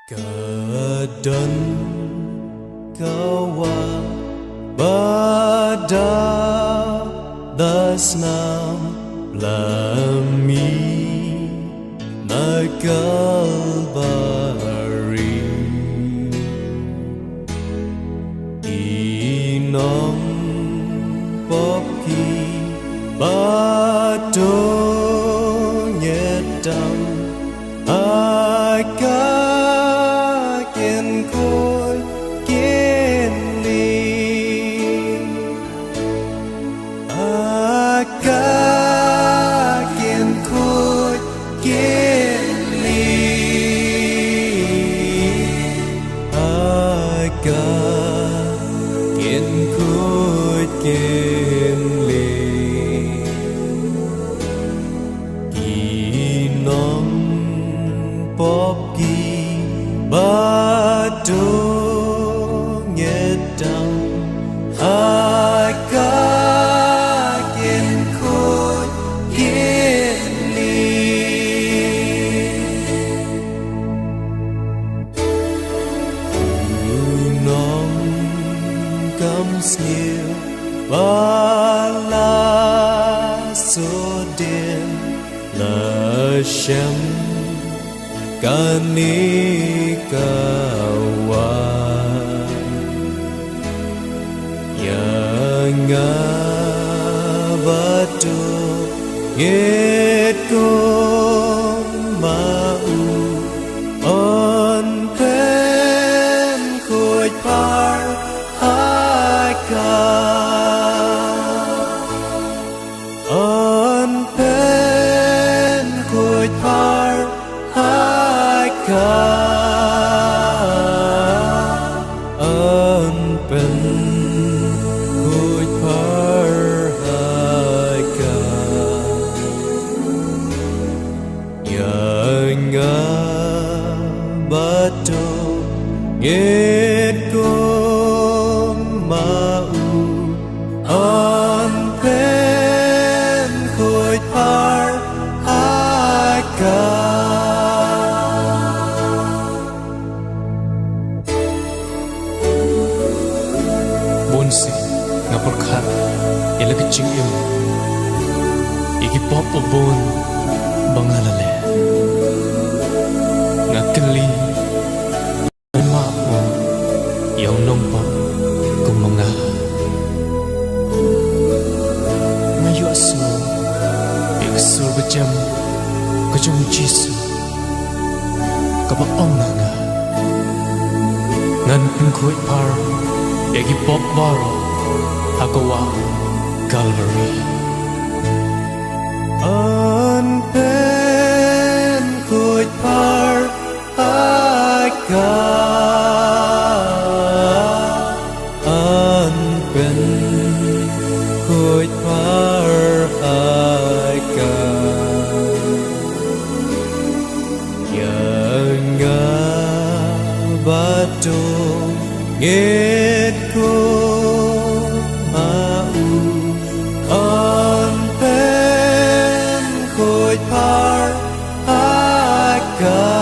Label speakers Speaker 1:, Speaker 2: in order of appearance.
Speaker 1: Kadang kawa bada dasnam lami nagalbari inom popki bado nyedam Popki bado nyedam akakin kut kini Unong kamsil bala sodin lashem kanikawan yang abadu yetku mau on pen kuj par haka on pen kuj par pen kuj parhaka yang abadu ngitku mau on pen kuj parhaka
Speaker 2: Bonsi ngapurkhat ila kaching im igi pop bon bangalale ngakli ma mo yaw nong pop kumanga ngayo aso iksur bajam kajong jisu kabak ong nga ngan pungkhoy par Yagi pop baro hakawa Calvary
Speaker 1: on pen kuj par haka on pen kuj par haka yang abadu ngitku mau on pen kuj par haka